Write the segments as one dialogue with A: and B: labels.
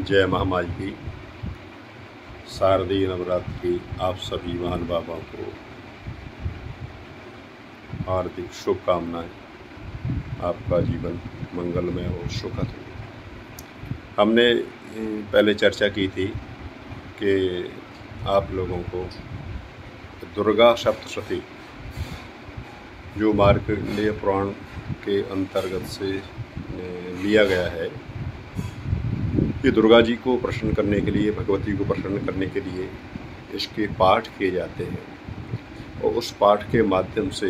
A: जय महामाई की शारदीय नवरात्र की आप सभी महानुभावों को हार्दिक शुभकामनाएं। आपका जीवन मंगलमय और सुखद हो। हमने पहले चर्चा की थी कि आप लोगों को दुर्गा सप्तशती जो मार्कंडेय पुराण के अंतर्गत से लिया गया है, ये दुर्गा जी को प्रसन्न करने के लिए, भगवती को प्रसन्न करने के लिए इसके पाठ किए जाते हैं और उस पाठ के माध्यम से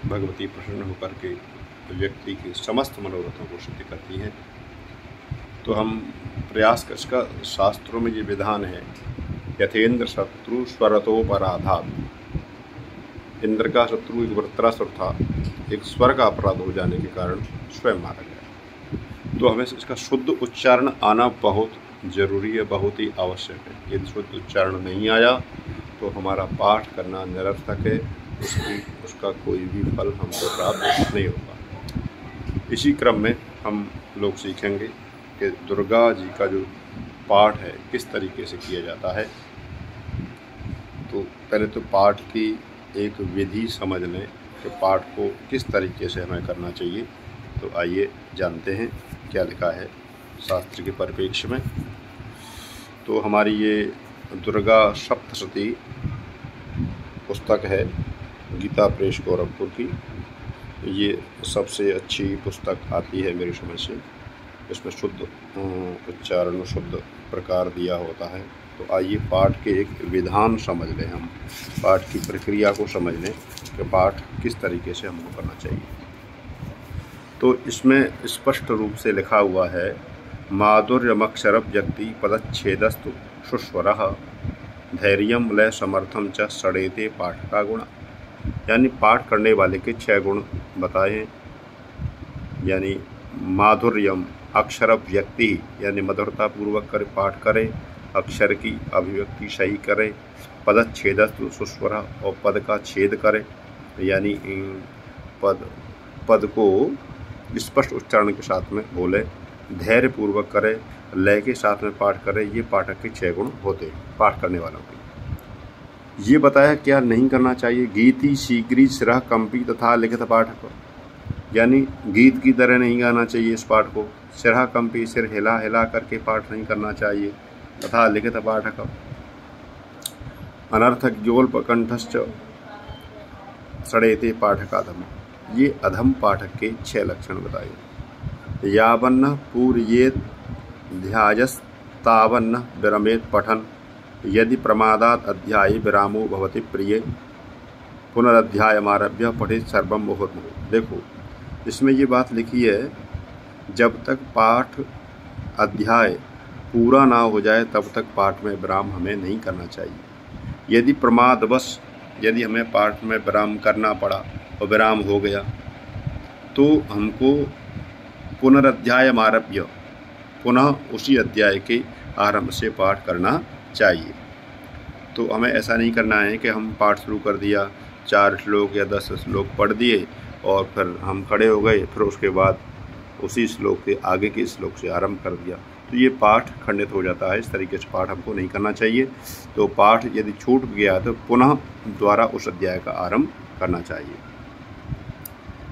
A: भगवती प्रसन्न होकर के व्यक्ति के समस्त मनोरथों को सिद्ध करती हैं। तो हम प्रयास कर, इसका शास्त्रों में ये विधान है, यथेंद्र शत्रु स्वरतोपराधात। इंद्र का शत्रु एक वृत्रासुर था, एक स्वर का अपराध हो जाने के कारण स्वयं मारा गया। तो हमें इसका शुद्ध उच्चारण आना बहुत ज़रूरी है, बहुत ही आवश्यक है। यदि शुद्ध उच्चारण नहीं आया तो हमारा पाठ करना निरर्थक है, उसका कोई भी फल हमको प्राप्त नहीं होगा। इसी क्रम में हम लोग सीखेंगे कि दुर्गा जी का जो पाठ है किस तरीके से किया जाता है। तो पहले तो पाठ की एक विधि समझ लें कि पाठ को किस तरीके से हमें करना चाहिए। तो आइए जानते हैं क्या लिखा है शास्त्र के परिप्रेक्ष्य में। तो हमारी ये दुर्गा सप्तशती पुस्तक है गीता प्रेस गोरखपुर की। ये सबसे अच्छी पुस्तक आती है मेरी समझ से। इसमें शुद्ध उच्चारण, शुद्ध प्रकार दिया होता है। तो आइए पाठ के एक विधान समझ लें, हम पाठ की प्रक्रिया को समझ लें कि पाठ किस तरीके से हमको करना चाहिए। तो इसमें स्पष्ट रूप से लिखा हुआ है, माधुर्यमक्षर व्यक्ति पदच्छेदस्तु सुस्वरः धैर्यम लय समर्थम च सड़ेते पाठ का गुण। यानी पाठ करने वाले के 6 गुण बताए। यानी माधुर्यम, अक्षर व्यक्ति यानी मधुरता पूर्वक कर पाठ करे, अक्षर की अभिव्यक्ति सही करे, पदच्छेदस्तु सुस्वर और पद का छेद करे, यानी पद को स्पष्ट उच्चारण के साथ में बोले, धैर्य पूर्वक करे, लय के साथ में पाठ करे। ये पाठक के 6 गुण होते हैं पाठ करने वालों के। ये बताया क्या नहीं करना चाहिए। गीति शीघ्री सिरह कंपी तथा लिखित पाठक, यानी गीत की तरह नहीं गाना चाहिए इस पाठ को। सिरह कंपी, सिर हिला हिला करके पाठ नहीं करना चाहिए। तथा लिखित पाठक, अनर्थक जोल्प कंठश्च सड़ेते पाठकाधम। ये अधम पाठक के 6 लक्षण बताए। यावन्न पूर्येत ध्यायस्तावन्न विरमेत पठन, यदि प्रमादात अध्याये विरामो भवति प्रिय पुनरध्यायमारभ्य पठित सर्वम मुहुर्मुहुः। देखो इसमें ये बात लिखी है, जब तक पाठ अध्याय पूरा ना हो जाए तब तक पाठ में विराम हमें नहीं करना चाहिए। यदि प्रमादवश यदि हमें पाठ में विराम करना पड़ा और विराम हो गया तो हमको पुनरध्यायमारभ्य पुनः उसी अध्याय के आरंभ से पाठ करना चाहिए। तो हमें ऐसा नहीं करना है कि हम पाठ शुरू कर दिया, 4 श्लोक या 10 श्लोक पढ़ दिए और फिर हम खड़े हो गए, फिर उसके बाद उसी श्लोक के आगे के श्लोक से आरंभ कर दिया। तो ये पाठ खंडित हो जाता है। इस तरीके से पाठ हमको नहीं करना चाहिए। तो पाठ यदि छूट गया तो पुनः द्वारा उस अध्याय का आरंभ करना चाहिए।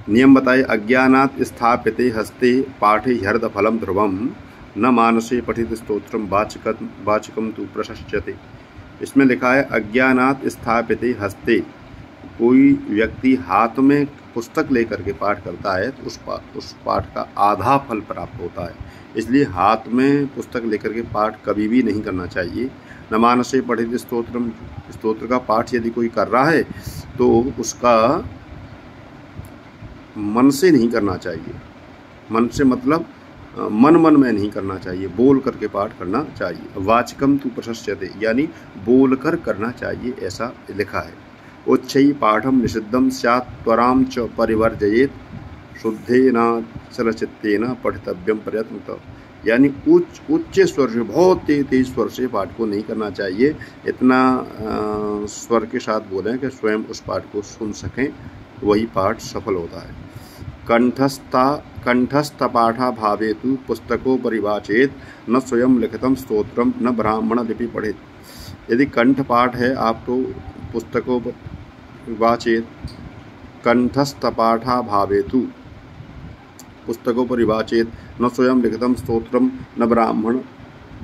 A: नियम बताए, अज्ञानात् स्थापिते हस्ते पाठे ह्यर्ध फलम ध्रुवम न मानसे पठित स्तोत्रम वाचकम तु प्रशस्यते। इसमें लिखा है, अज्ञानात् स्थापिते हस्ते, कोई व्यक्ति हाथ में पुस्तक लेकर के पाठ करता है तो उस पाठ का आधा फल प्राप्त होता है। इसलिए हाथ में पुस्तक लेकर के पाठ कभी भी नहीं करना चाहिए। न मानसे पठित स्तोत्रम, स्तोत्र का पाठ यदि कोई कर रहा है तो उसका मन से नहीं करना चाहिए। मन से मतलब मन में नहीं करना चाहिए, बोल करके पाठ करना चाहिए। वाचकम तु प्रशस्यते, यानी बोल कर करना चाहिए, ऐसा लिखा है। उच्चैः पाठम निषिद्धम स्यात् त्वराम च परिवर्जयेत शुद्धेन चलचित्तेन पठितव्यम प्रयत्नतः। यानी उच्च स्वर से, बहुत तेज स्वर से पाठ को नहीं करना चाहिए। इतना स्वर के साथ बोलें कि स्वयं उस पाठ को सुन सकें, वही पाठ सफल होता है। कंठस्थपाठा भावेतु पुस्तकों परिवाचेत न स्वयं लिखितम स्तोत्रम न ब्राह्मण लिपि पढ़ेत। यदि कंठपाठ है आप तो पुस्तकों पर वाचेत, कंठस्थपाठा भावेतु पुस्तकों पर वाचेत न स्वयं लिखितम स्तोत्रम न ब्राह्मण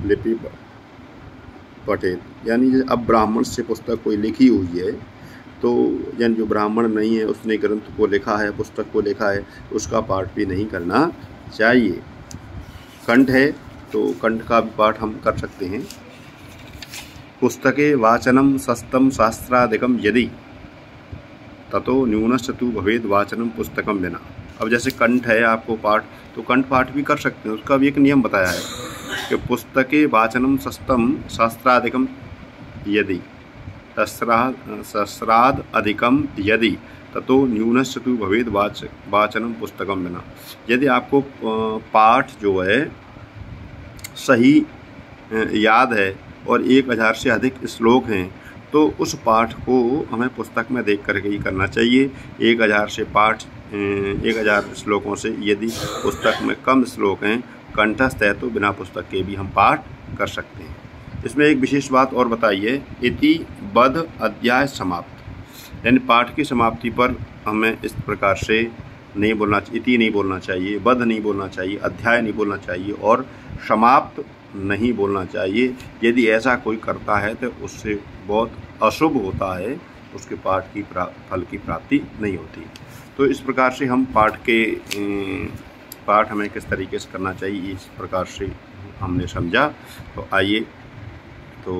A: लिपि पठेत। यानी अब ब्राह्मण से पुस्तक कोई लिखी हुई है तो यानी जो ब्राह्मण नहीं है उसने ग्रंथ को लिखा है, पुस्तक को लिखा है, उसका पाठ भी नहीं करना चाहिए। कंठ है तो कंठ का भी पाठ हम कर सकते हैं। पुस्तके वाचनम सस्तम शास्त्रादिकम यदि ततो न्यूनश्च तु भवेद वाचनम पुस्तकम बिना। अब जैसे कंठ है आपको पाठ, तो कंठ पाठ भी कर सकते हैं, उसका भी एक नियम बताया है कि पुस्तके वाचनम सस्तम शास्त्रादिकम यदि सहस्राद अधिकम यदि ततो न्यूनश्च तु भवेद वाचनम पुस्तकम बिना। यदि आपको पाठ जो है सही याद है और 1000 से अधिक श्लोक हैं तो उस पाठ को हमें पुस्तक में देख करके ही करना चाहिए। 1000 श्लोकों से यदि पुस्तक में कम श्लोक हैं, कंठस्थ है, तो बिना पुस्तक के भी हम पाठ कर सकते हैं। इसमें एक विशेष बात और बताइए, इति बध अध्याय समाप्त, यानी पाठ की समाप्ति पर हमें इस प्रकार से नहीं बोलना, इति नहीं बोलना चाहिए, बध नहीं बोलना चाहिए, अध्याय नहीं बोलना चाहिए और समाप्त नहीं बोलना चाहिए। यदि ऐसा कोई करता है तो उससे बहुत अशुभ होता है, उसके पाठ की फल की प्राप्ति नहीं होती। तो इस प्रकार से हम पाठ हमें किस तरीके से करना चाहिए, इस प्रकार से हमने समझा। तो आइए तो